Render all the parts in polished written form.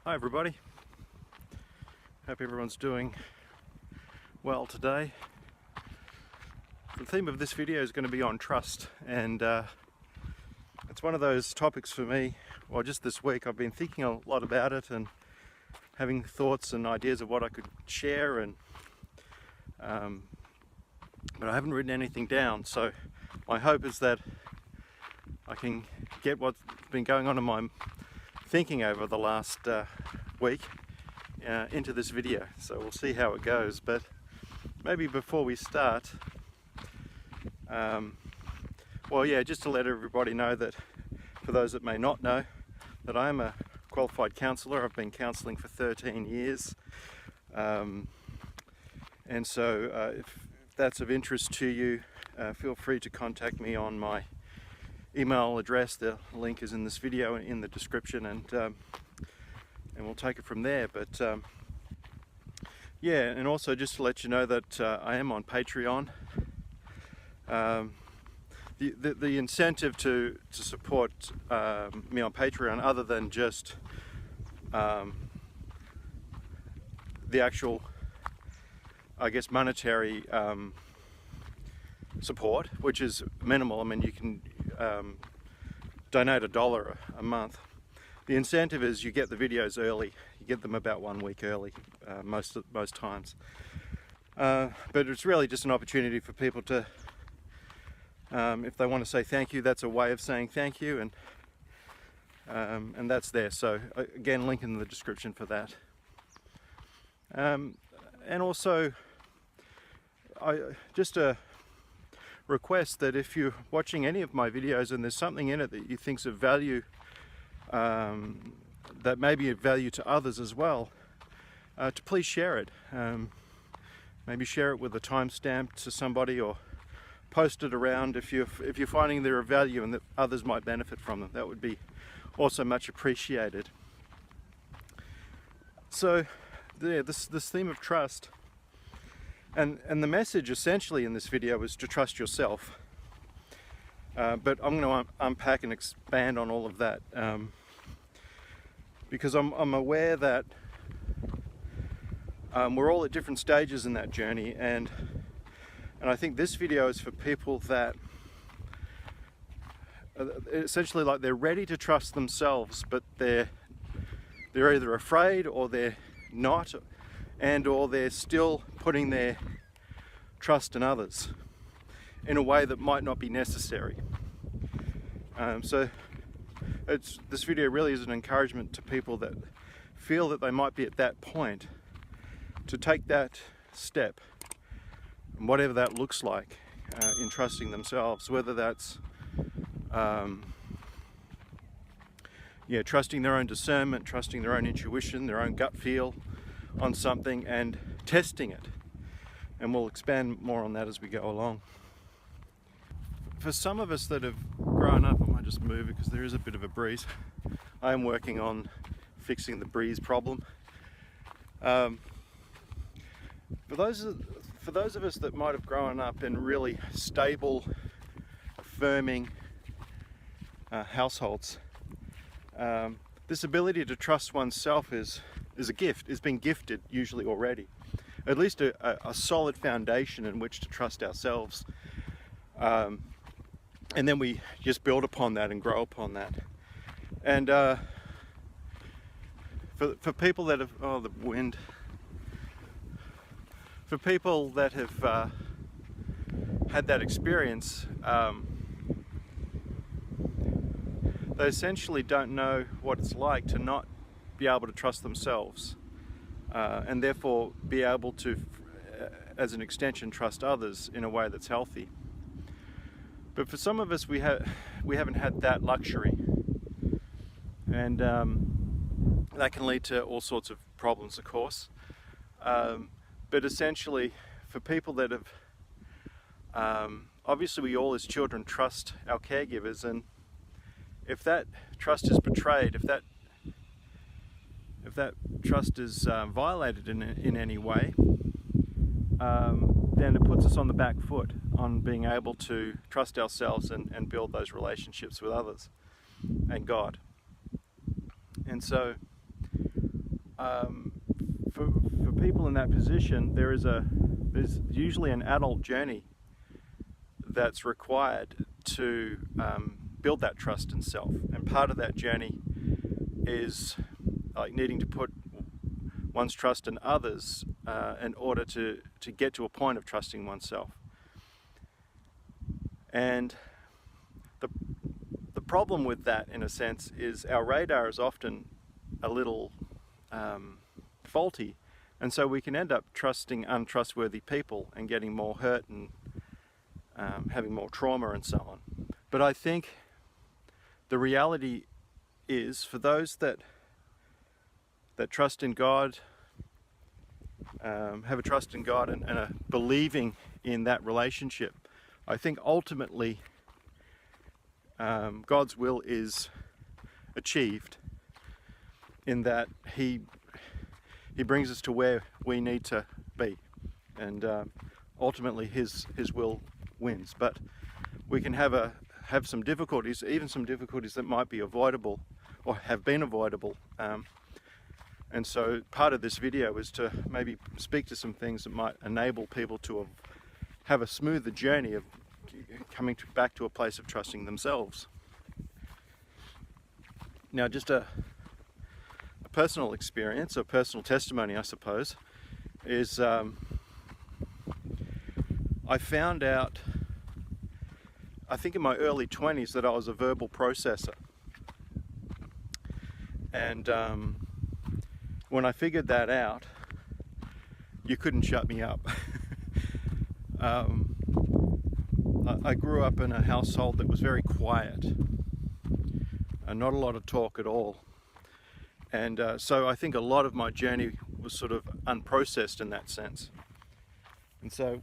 Hi everybody, hope everyone's doing well today. The theme of this video is going to be on trust, and it's one of those topics for me. Well, just this week I've been thinking a lot about it and having thoughts and ideas of what I could share, and but I haven't written anything down, so my hope is that I can get what's been going on in my thinking over the last week into this video. So we'll see how it goes, but maybe before we start, just to let everybody know that, for those that may not know, that I am a qualified counsellor. I've been counselling for 13 years, and so if that's of interest to you, feel free to contact me on my email address. The link is in this video in the description, and we'll take it from there. But and also just to let you know that I am on Patreon. The incentive to support me on Patreon, other than just the actual, I guess, monetary support, which is minimal. I mean, you can donate $1 a month. The incentive is you get the videos early. You get them about 1 week early most times. But it's really just an opportunity for people to, if they want to say thank you, that's a way of saying thank you, and that's there. So again, link in the description for that. And also, just a request that if you're watching any of my videos and there's something in it that you think's of value, that may be of value to others as well, to please share it. Maybe share it with a timestamp to somebody, or post it around if you're finding they're of value and that others might benefit from them. That would be also much appreciated. So this theme of trust, and the message essentially in this video is to trust yourself, but I'm going to unpack and expand on all of that, because I'm aware that we're all at different stages in that journey, and I think this video is for people that essentially, like, they're ready to trust themselves, but they're either afraid or they're not, or they're still putting their trust in others in a way that might not be necessary. So this video really is an encouragement to people that feel that they might be at that point, to take that step, and whatever that looks like, in trusting themselves, whether that's trusting their own discernment, trusting their own intuition, their own gut feel on something, and testing it. And we'll expand more on that as we go along. For some of us that have grown up, I might just move it because there is a bit of a breeze. I am working on fixing the breeze problem. For those of us that might have grown up in really stable, affirming households, this ability to trust oneself is a gift, is being gifted usually already. At least a solid foundation in which to trust ourselves. And then we just build upon that and grow upon that. And for people that have, the wind. For people that have had that experience, they essentially don't know what it's like to not be able to trust themselves, and therefore be able to, as an extension, trust others in a way that's healthy. But for some of us, we haven't had that luxury, and that can lead to all sorts of problems, of course. But essentially, for people that have, obviously we all as children trust our caregivers, and if that trust is betrayed, if that trust is violated in any way, then it puts us on the back foot on being able to trust ourselves and build those relationships with others and God. And so for people in that position, there's usually an adult journey that's required to build that trust in self, and part of that journey is like needing to put one's trust in others in order to get to a point of trusting oneself. And the problem with that, in a sense, is our radar is often a little faulty, and so we can end up trusting untrustworthy people and getting more hurt and having more trauma and so on. But I think the reality is, for those that trust in God, have a trust in God and are believing in that relationship, I think ultimately God's will is achieved in that He brings us to where we need to be, and ultimately His will wins. But we can have some difficulties, even some difficulties that might be avoidable or have been avoidable. And so part of this video is to maybe speak to some things that might enable people to have a smoother journey of coming back to a place of trusting themselves. Now, just a personal experience, or personal testimony, I suppose, is I found out, I think in my early 20s, that I was a verbal processor. And when I figured that out, you couldn't shut me up. I grew up in a household that was very quiet, and not a lot of talk at all. And so I think a lot of my journey was sort of unprocessed in that sense. And so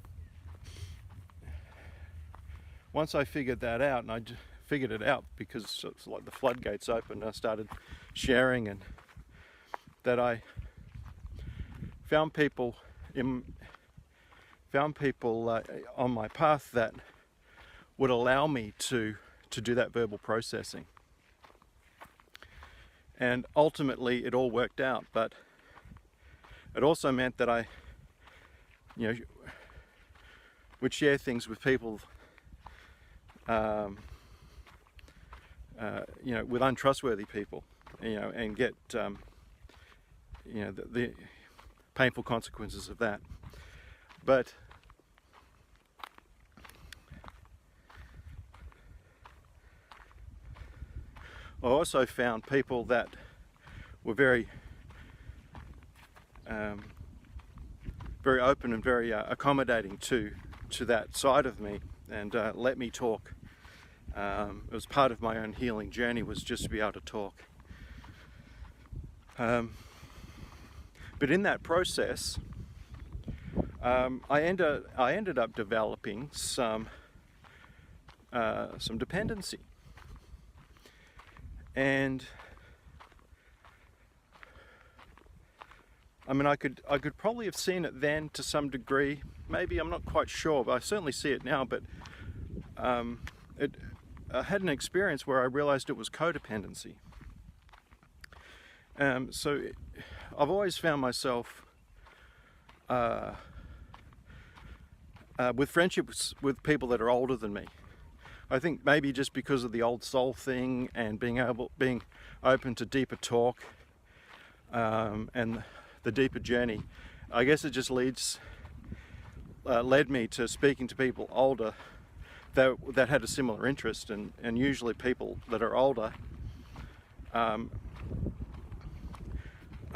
once I figured that out, and I figured it out because it's like the floodgates opened, I started sharing, and that I found people on my path that would allow me to do that verbal processing. And ultimately it all worked out, but it also meant that I would share things with people with untrustworthy people, and get the painful consequences of that. But I also found people that were very open and very accommodating to that side of me, and let me talk. It was part of my own healing journey, was just to be able to talk. But in that process, I ended up developing some dependency. And I mean, I could probably have seen it then to some degree. Maybe, I'm not quite sure, but I certainly see it now. But I had an experience where I realized it was codependency. So I've always found myself with friendships with people that are older than me. I think maybe just because of the old soul thing and being open to deeper talk, and the deeper journey, I guess it just led me to speaking to people older that had a similar interest, and usually people that are older,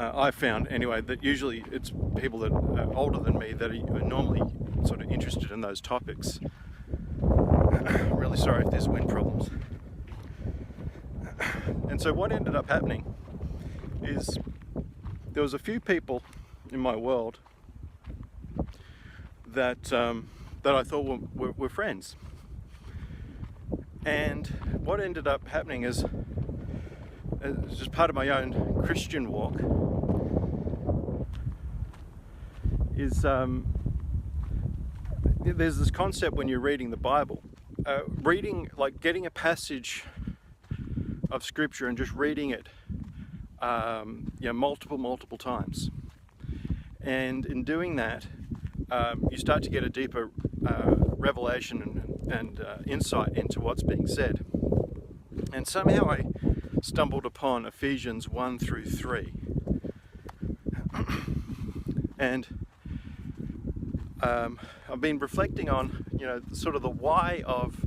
I found anyway that usually it's people that are older than me that are normally sort of interested in those topics. Really sorry if there's wind problems. And so what ended up happening is there was a few people in my world that I thought were friends. And what ended up happening is just part of my own Christian walk is there's this concept when you're reading the Bible, getting a passage of scripture and just reading it multiple times. And in doing that, you start to get a deeper revelation and insight into what's being said. And somehow I stumbled upon Ephesians 1 through 3. And I've been reflecting on, sort of the why of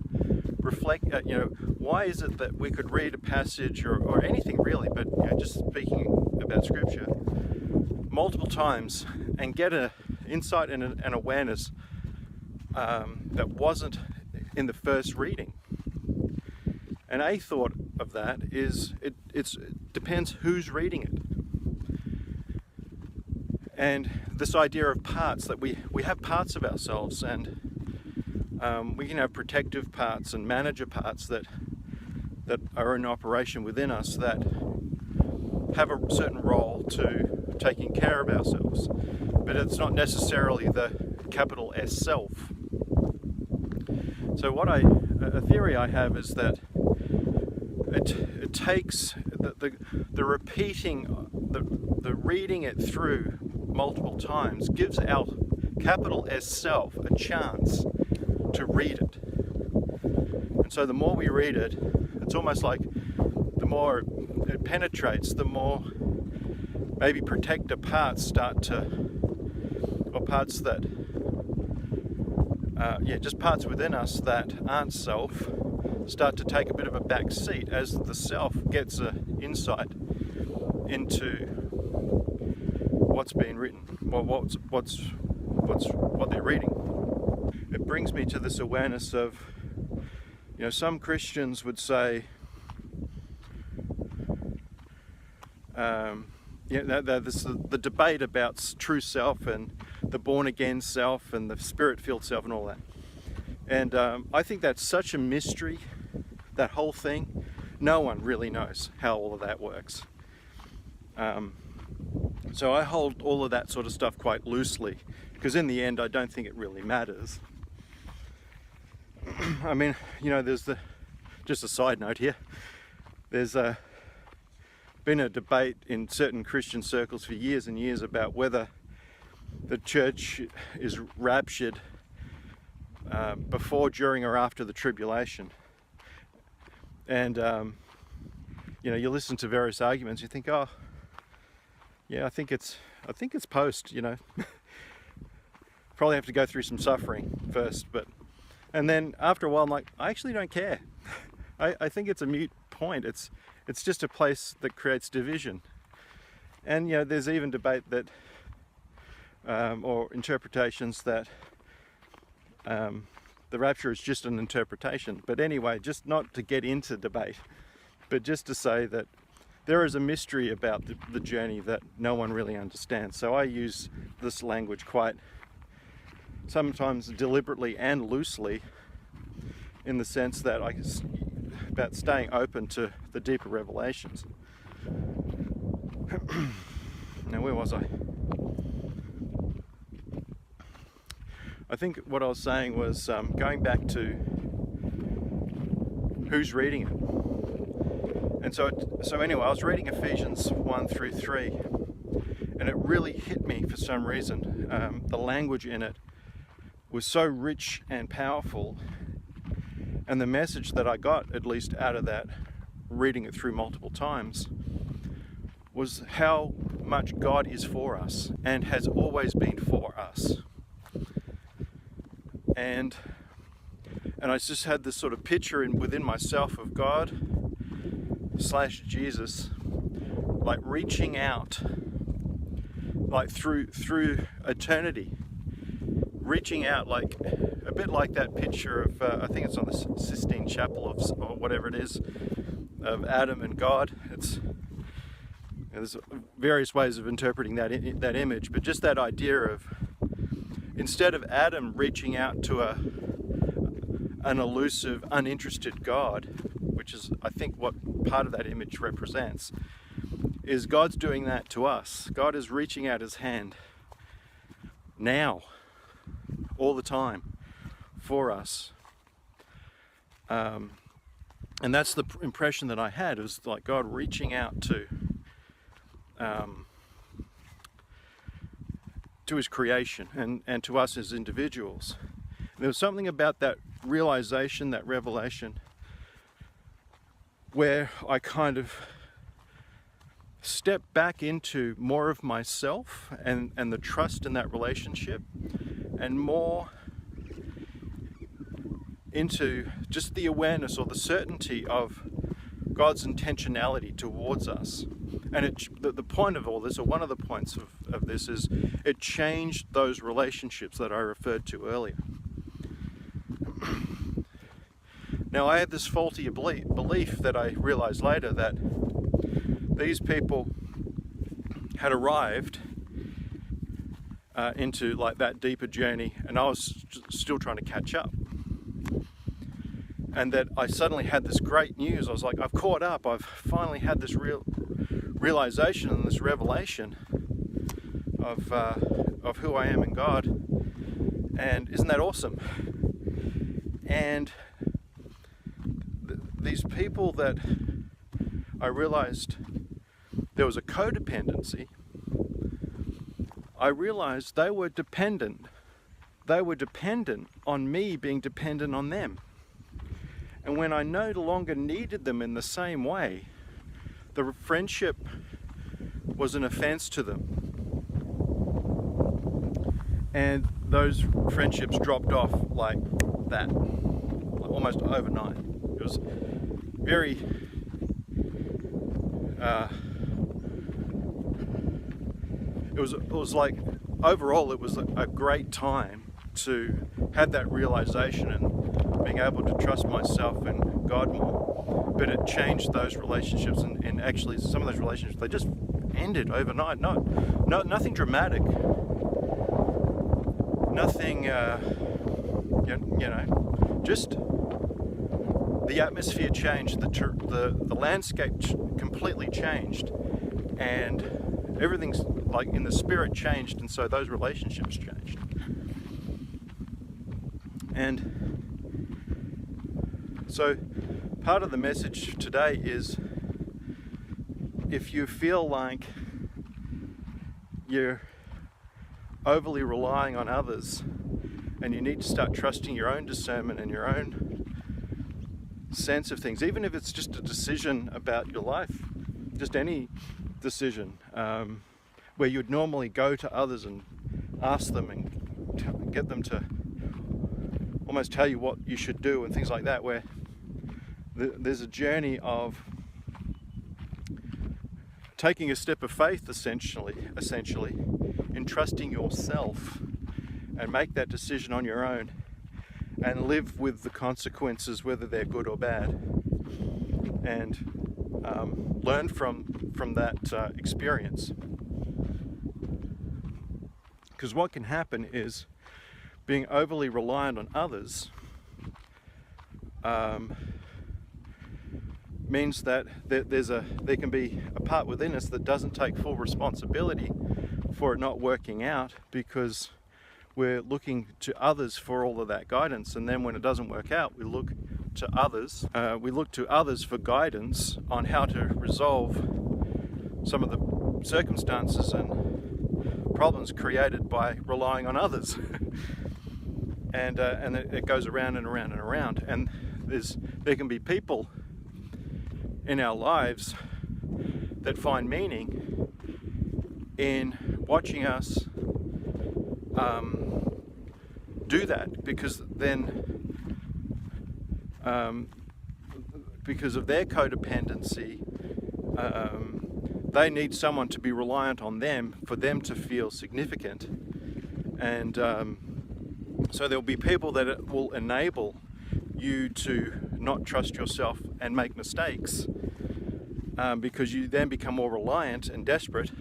why is it that we could read a passage or anything really, but just speaking about Scripture multiple times and get an insight and an awareness that wasn't in the first reading. And a thought of that is it depends who's reading it. And this idea of parts, that we have parts of ourselves, and we can have protective parts and manager parts that are in operation within us that have a certain role to taking care of ourselves, but it's not necessarily the capital S self. So a theory I have is that it takes the repeating, the reading it through multiple times gives our capital S self a chance to read it. And so the more we read it, it's almost like the more it penetrates, the more maybe protector parts start to, or parts that, just parts within us that aren't self, start to take a bit of a back seat as the self gets an insight into what's being written, or what they're reading. It brings me to this awareness of, some Christians would say, the debate about true self and the born again self and the spirit-filled self and all that. And I think that's such a mystery, that whole thing. No one really knows how all of that works. So I hold all of that sort of stuff quite loosely, because in the end I don't think it really matters. I mean, there's just a side note here, there's been a debate in certain Christian circles for years and years about whether the church is raptured before, during, or after the tribulation. And you listen to various arguments, you think, oh yeah, I think it's post, probably have to go through some suffering first, and then after a while I'm like, I actually don't care. I think it's a moot point. It's just a place that creates division. And there's even debate that or interpretations that the rapture is just an interpretation. But anyway, just not to get into debate, but just to say that there is a mystery about the journey that no one really understands. So I use this language quite sometimes deliberately and loosely, in the sense that about staying open to the deeper revelations. Now, where was I? I think what I was saying was going back to who's reading it. And so anyway, I was reading Ephesians 1 through 3, and it really hit me for some reason. The language in it was so rich and powerful, and the message that I got, at least out of that, reading it through multiple times, was how much God is for us and has always been for us. And I just had this sort of picture within myself of God / Jesus, like reaching out, like through eternity, reaching out, like a bit like that picture of I think it's on the Sistine Chapel or whatever it is, of Adam and God. There's various ways of interpreting that image, but just that idea of, instead of Adam reaching out to an elusive, uninterested God, which is, I think, what part of that image represents, is God's doing that to us. God is reaching out his hand now, all the time, for us. And that's the impression that I had, was like God reaching out to to his creation and to us as individuals. There was something about that realization, that revelation, where I kind of stepped back into more of myself and the trust in that relationship, and more into just the awareness or the certainty of God's intentionality towards us. And the point of all this, or one of the points of this, is it changed those relationships that I referred to earlier. Now, I had this faulty belief that I realized later, that these people had arrived into like that deeper journey, and I was still trying to catch up. And that I suddenly had this great news. I was like, I've caught up. I've finally had this realization and this revelation of who I am in God. And isn't that awesome? And these people that I realized there was a codependency, I realized they were dependent. They were dependent on me being dependent on them. And when I no longer needed them in the same way, the friendship was an offense to them. And those friendships dropped off like that, almost overnight. It was very it was like, overall it was a great time to have that realization and being able to trust myself and God more. But it changed those relationships, and actually some of those relationships, they just ended overnight. Nothing dramatic, nothing just the atmosphere changed, the landscape completely changed, and everything's like in the spirit changed, and so those relationships changed. And so part of the message today is, if you feel like you're overly relying on others and you need to start trusting your own discernment and your own sense of things, even if it's just a decision about your life, just any decision, where you'd normally go to others and ask them and get them to almost tell you what you should do and things like that, where there's a journey of taking a step of faith, essentially in trusting yourself, and make that decision on your own and live with the consequences, whether they're good or bad, and learn from that experience. Because what can happen is, being overly reliant on others means that there can be a part within us that doesn't take full responsibility for it not working out, because we're looking to others for all of that guidance, and then when it doesn't work out, we look to others. For guidance on how to resolve some of the circumstances and problems created by relying on others. And it goes around and around and around. And there can be people in our lives that find meaning in watching us do that, because then because of their codependency, they need someone to be reliant on them for them to feel significant. And so there'll be people that will enable you to not trust yourself and make mistakes, because you then become more reliant and desperate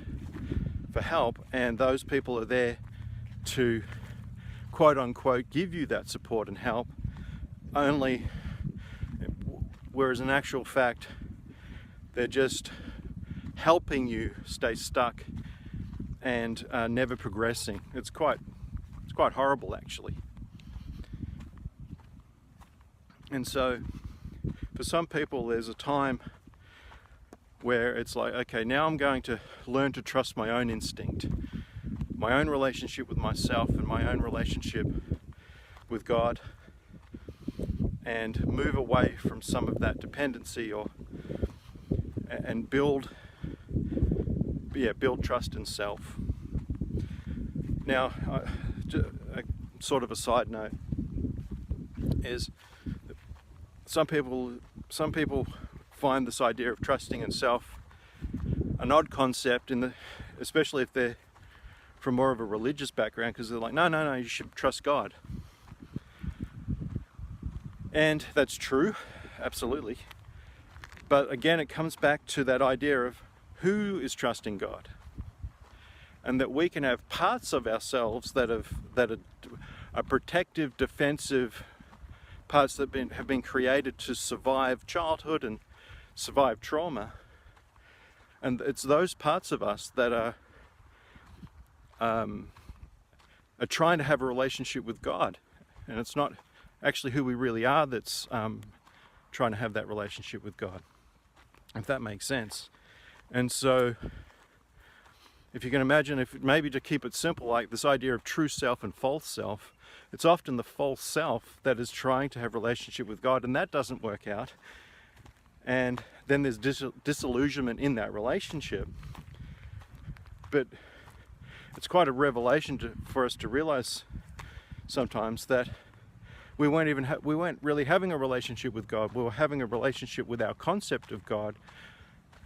for help, and those people are there to quote unquote give you that support and help, only whereas in actual fact they're just helping you stay stuck and never progressing. It's quite horrible, actually. And so for some people there's a time where it's like, okay, now I'm going to learn to trust my own instinct, my own relationship with myself and my own relationship with God, and move away from some of that dependency and build trust in self. Now, sort of a side note is some people find this idea of trusting in self an odd concept, especially if they're from more of a religious background, because they're like, no, you should trust God. And that's true, absolutely. But again, it comes back to that idea of who is trusting God, and that we can have parts of ourselves that are protective, defensive parts that have been created to survive childhood and survive trauma, and it's those parts of us that are trying to have a relationship with God, and it's not actually who we really are that's trying to have that relationship with God, if that makes sense. And so if you can imagine, if maybe to keep it simple, like this idea of true self and false self, it's often the false self that is trying to have a relationship with God, and that doesn't work out, and then there's disillusionment in that relationship. But it's quite a revelation for us to realize sometimes that we weren't really having a relationship with God. We were having a relationship with our concept of God,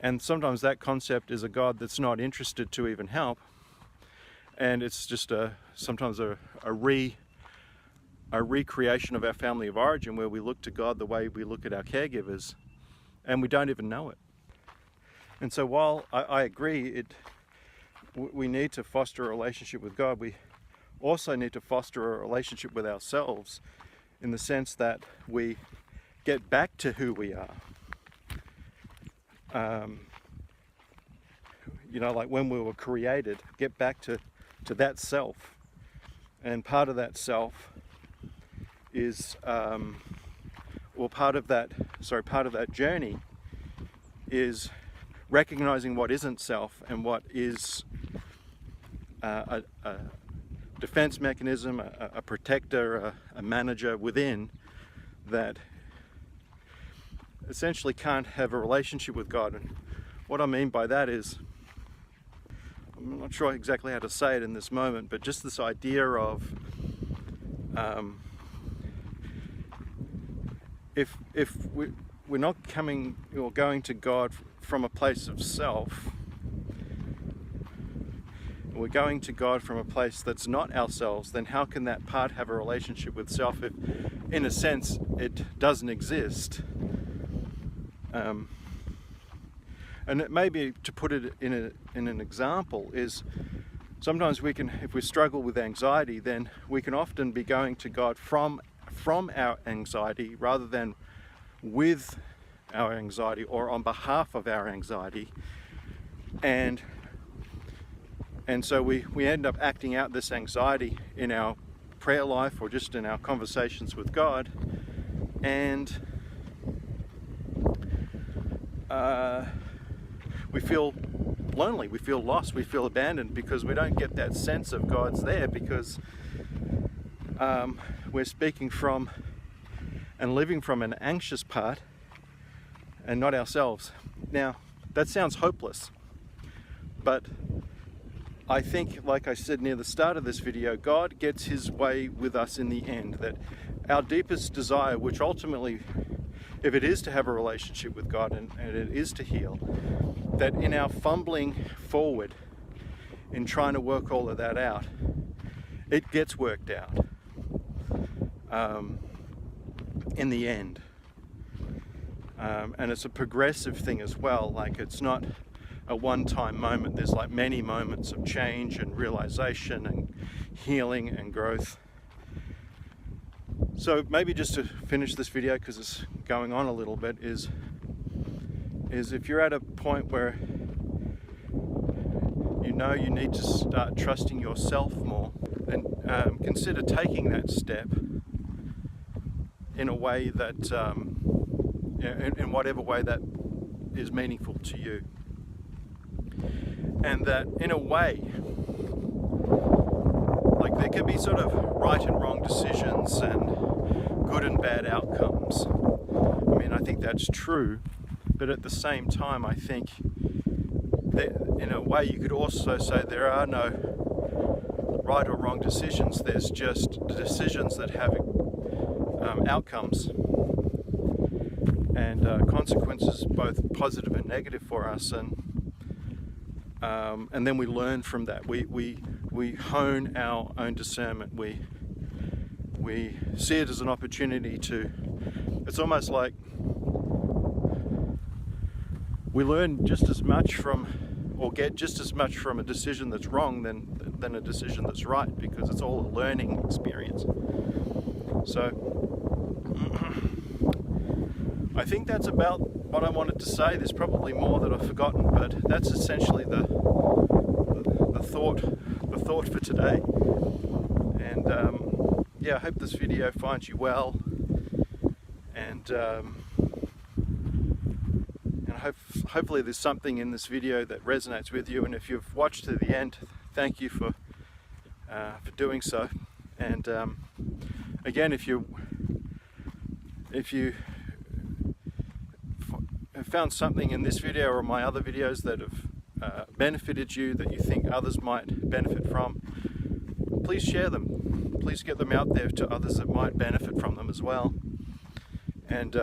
and sometimes that concept is a God that's not interested to even help, and it's just sometimes a recreation of our family of origin, where we look to God the way we look at our caregivers, and we don't even know it. And so while I agree we need to foster a relationship with God, we also need to foster a relationship with ourselves, in the sense that we get back to who we are. Like when we were created, get back to that self. And part of that self is, part of that journey is recognizing what isn't self and what is a defense mechanism, a protector, a manager within, that essentially can't have a relationship with God. And what I mean by that is, I'm not sure exactly how to say it in this moment, but just this idea of if we're not coming or going to God from a place of self, we're going to God from a place that's not ourselves, then how can that part have a relationship with self if, in a sense, it doesn't exist? And it maybe, to put it in an example, is sometimes we can, if we struggle with anxiety, then we can often be going to God from our anxiety rather than with our anxiety or on behalf of our anxiety. And so we end up acting out this anxiety in our prayer life or just in our conversations with God, and we feel lonely, we feel lost, we feel abandoned, because we don't get that sense of God's there, because we're speaking from and living from an anxious part and not ourselves. Now, that sounds hopeless, but I think, like I said near the start of this video, God gets his way with us in the end. That our deepest desire, which ultimately, if it is to have a relationship with God and it is to heal, that in our fumbling forward, in trying to work all of that out, it gets worked out in the end. And it's a progressive thing as well. Like, it's not a one-time moment. There's like many moments of change and realization and healing and growth. So maybe just to finish this video, because it's going on a little bit, is if you're at a point where you know you need to start trusting yourself more, then consider taking that step in a way that in whatever way that is meaningful to you. And that in a way, like there can be sort of right and wrong decisions and good and bad outcomes. I mean, I think that's true, but at the same time, I think that in a way you could also say there are no right or wrong decisions. There's just decisions that have outcomes and consequences, both positive and negative for us, and then we learn from that. We hone our own discernment. We see it as an opportunity to. It's almost like we learn just as much from, or get just as much from a decision that's wrong than a decision that's right, because it's all a learning experience. So I think that's about what I wanted to say. There's probably more that I've forgotten, but that's essentially the thought for today. And yeah, I hope this video finds you well, and hopefully there's something in this video that resonates with you. And if you've watched to the end, thank you for doing so. And again, if you have found something in this video or my other videos that have benefited you, that you think others might benefit from, please share them. Please get them out there to others that might benefit from them as well. And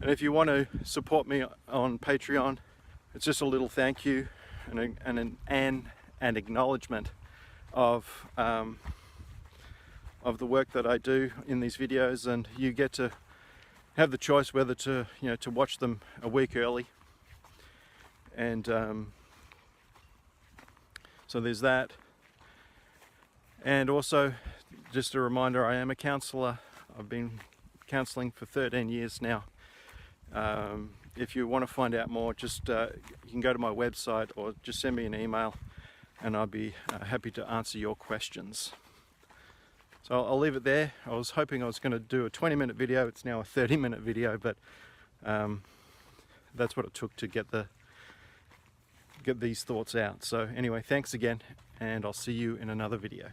if you want to support me on Patreon, it's just a little thank you and an acknowledgement of the work that I do in these videos, and you get to have the choice whether to watch them a week early. And so there's that. And also, just a reminder, I am a counsellor. I've been counselling for 13 years now. If you want to find out more, just you can go to my website or just send me an email, and I'll be happy to answer your questions. So I'll leave it there. I was hoping I was going to do a 20-minute video. It's now a 30-minute video, but that's what it took to get these thoughts out. So anyway, thanks again, and I'll see you in another video.